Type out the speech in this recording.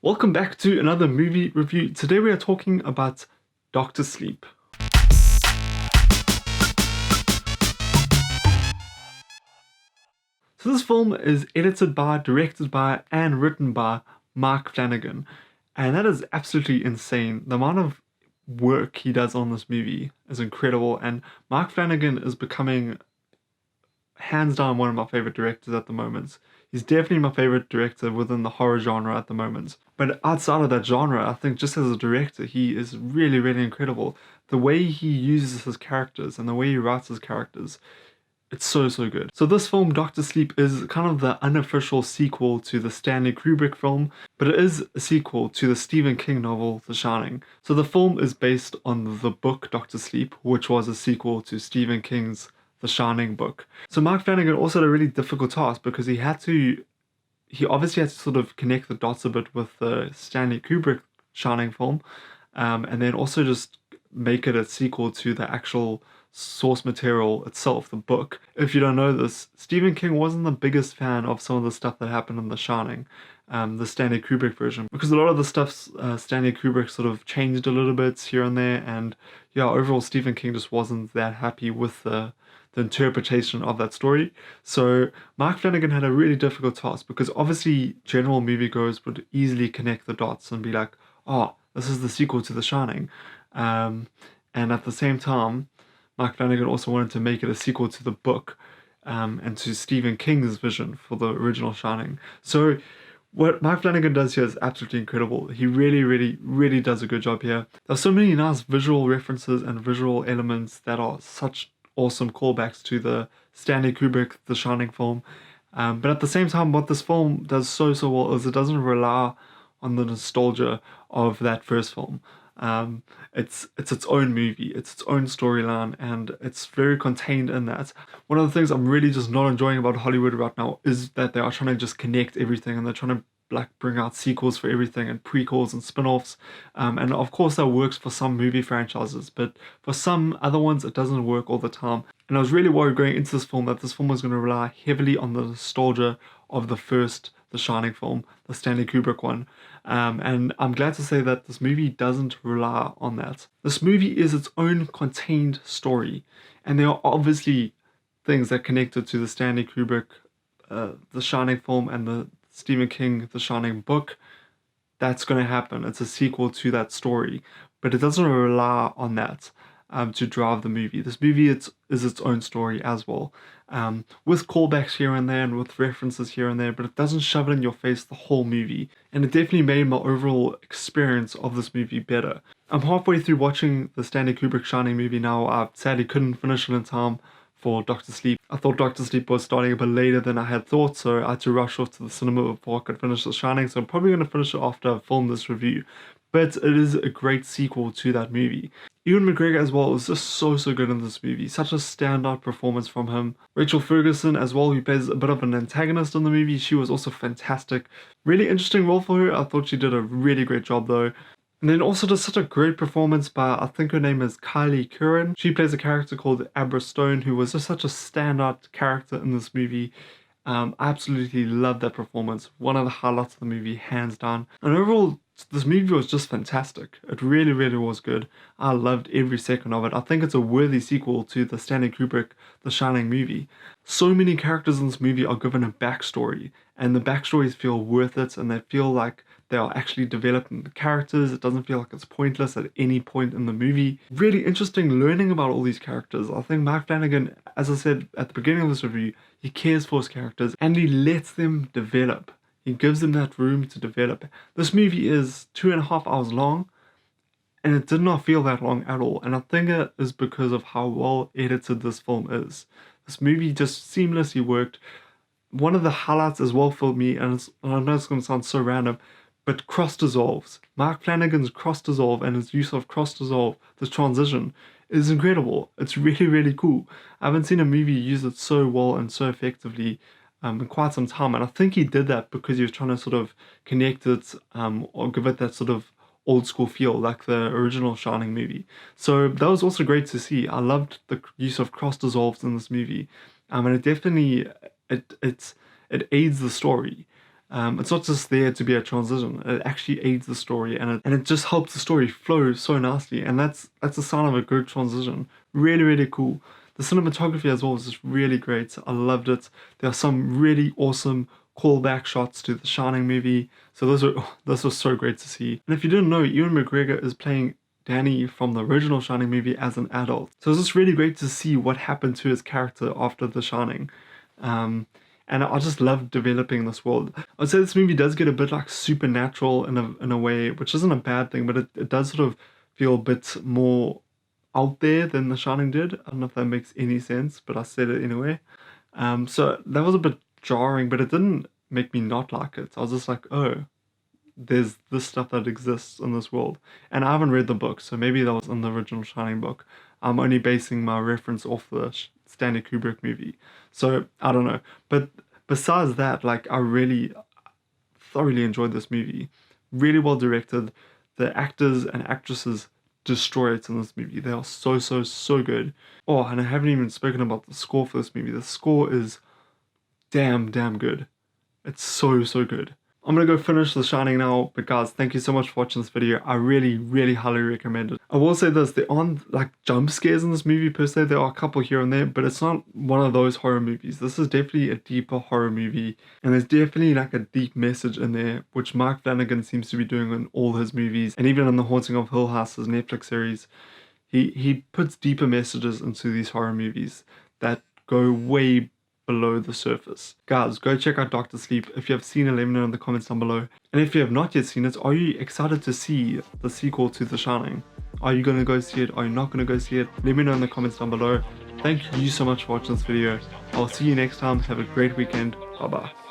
Welcome back to another movie review. Today we are talking about Doctor Sleep. So this film is edited by, directed by, and written by Mike Flanagan. And that is absolutely insane. The amount of work he does on this movie is incredible. And Mike Flanagan is becoming hands down one of my favorite directors at the moment. He's definitely my favorite director within the horror genre at the moment. But outside of that genre, I think just as a director, he is really, really incredible. The way he uses his characters and the way he writes his characters, it's so, so good. So this film, Doctor Sleep, is kind of the unofficial sequel to the Stanley Kubrick film, but it is a sequel to the Stephen King novel, The Shining. So the film is based on the book Doctor Sleep, which was a sequel to Stephen King's The Shining book. So Mike Flanagan also had a really difficult task because he obviously had to sort of connect the dots a bit with the Stanley Kubrick Shining film, and then also just make it a sequel to the actual source material itself, the book. If you don't know this, Stephen King wasn't the biggest fan of some of the stuff that happened in The Shining, the Stanley Kubrick version, because a lot of the stuff Stanley Kubrick sort of changed a little bit here and there, and yeah, overall Stephen King just wasn't that happy with the interpretation of that story. So Mike Flanagan had a really difficult task because obviously general moviegoers would easily connect the dots and be like, oh, this is the sequel to The Shining. And at the same time, Mike Flanagan also wanted to make it a sequel to the book and to Stephen King's vision for the original Shining. So what Mike Flanagan does here is absolutely incredible. He really, really, really does a good job here. There's so many nice visual references and visual elements that are such awesome callbacks to the Stanley Kubrick The Shining film. But at the same time, what this film does so well is it doesn't rely on the nostalgia of that first film. It's its own movie, it's its own storyline, and it's very contained in that. One of the things I'm really just not enjoying about Hollywood right now is that they are trying to just connect everything and they're trying to like bring out sequels for everything and prequels and spin-offs, and of course that works for some movie franchises, but for some other ones it doesn't work all the time. And I was really worried going into this film that this film was going to rely heavily on the nostalgia of the first The Shining film, the Stanley Kubrick one, and I'm glad to say that this movie doesn't rely on that. This movie is its own contained story, and there are obviously things that connected to the Stanley Kubrick The Shining film and the Stephen King The Shining book. That's going to happen. It's a sequel to that story, but it doesn't rely on that to drive the movie. This movie is its own story as well, with callbacks here and there and with references here and there, but it doesn't shove it in your face the whole movie, and it definitely made my overall experience of this movie better. I'm halfway through watching the Stanley Kubrick Shining movie now. I sadly couldn't finish it in time for Doctor Sleep. I thought Doctor Sleep was starting a bit later than I had thought, so I had to rush off to the cinema before I could finish The Shining, so I'm probably going to finish it after I've filmed this review. But it is a great sequel to that movie. Ewan McGregor as well is just so good in this movie. Such a standout performance from him. Rachel Ferguson as well, who plays a bit of an antagonist in the movie, she was also fantastic. Really interesting role for her. I thought she did a really great job though. And then also just such a great performance by, I think her name is Kylie Curran. She plays a character called Abra Stone, who was just such a standout character in this movie. I absolutely loved that performance. One of the highlights of the movie, hands down. And overall, this movie was just fantastic. It really, really was good. I loved every second of it. I think it's a worthy sequel to the Stanley Kubrick The Shining movie. So many characters in this movie are given a backstory, and the backstories feel worth it, and they feel like they are actually developing the characters. It doesn't feel like it's pointless at any point in the movie. Really interesting learning about all these characters. I think Mike Flanagan, as I said at the beginning of this review, he cares for his characters and he lets them develop. He gives them that room to develop. This movie is 2.5 hours long, and it did not feel that long at all. And I think it is because of how well edited this film is. This movie just seamlessly worked. One of the highlights as well for me, and I know it's going to sound so random, but cross dissolves. Mark Flanagan's cross dissolve and his use of cross dissolve, this transition, is incredible. It's really, really cool. I haven't seen a movie use it so well and so effectively in quite some time, and I think he did that because he was trying to sort of connect it or give it that sort of old school feel like the original Shining movie. So that was also great to see. I loved the use of cross dissolves in this movie, and it definitely it aids the story. It's not just there to be a transition. It actually aids the story, and it just helps the story flow so nicely. And that's a sign of a good transition. Really, really cool. The cinematography as well was just really great. I loved it. There are some really awesome callback shots to the Shining movie. So those were so great to see. And if you didn't know, Ewan McGregor is playing Danny from the original Shining movie as an adult. So it's just really great to see what happened to his character after The Shining. And I just love developing this world. I'd say this movie does get a bit like supernatural in a way, which isn't a bad thing, but it does sort of feel a bit more out there than The Shining did. I don't know if that makes any sense, but I said it anyway. So that was a bit jarring, but it didn't make me not like it. I was just like, oh, there's this stuff that exists in this world. And I haven't read the book, so maybe that was in the original Shining book. I'm only basing my reference off the Stanley Kubrick movie. So I don't know. But besides that, like, I really thoroughly enjoyed this movie. Really well directed. The actors and actresses destroy it in this movie. They are so, so, so good. Oh, and I haven't even spoken about the score for this movie. The score is damn, damn good. It's so, so good. I'm gonna go finish The Shining now, but guys, thank you so much for watching this video. I really, really highly recommend it. I will say this, there aren't like jump scares in this movie per se. There are a couple here and there, but it's not one of those horror movies. This is definitely a deeper horror movie, and there's definitely like a deep message in there, which Mike Flanagan seems to be doing in all his movies, and even in The Haunting of Hill House, his Netflix series. He puts deeper messages into these horror movies that go way below the surface. Guys, go check out Dr. Sleep. If you have seen it, let me know in the comments down below. And if you have not yet seen it, are you excited to see the sequel to The Shining? Are you going to go see it? Are you not going to go see it? Let me know in the comments down below. Thank you so much for watching this video. I'll see you next time. Have a great weekend. Bye bye.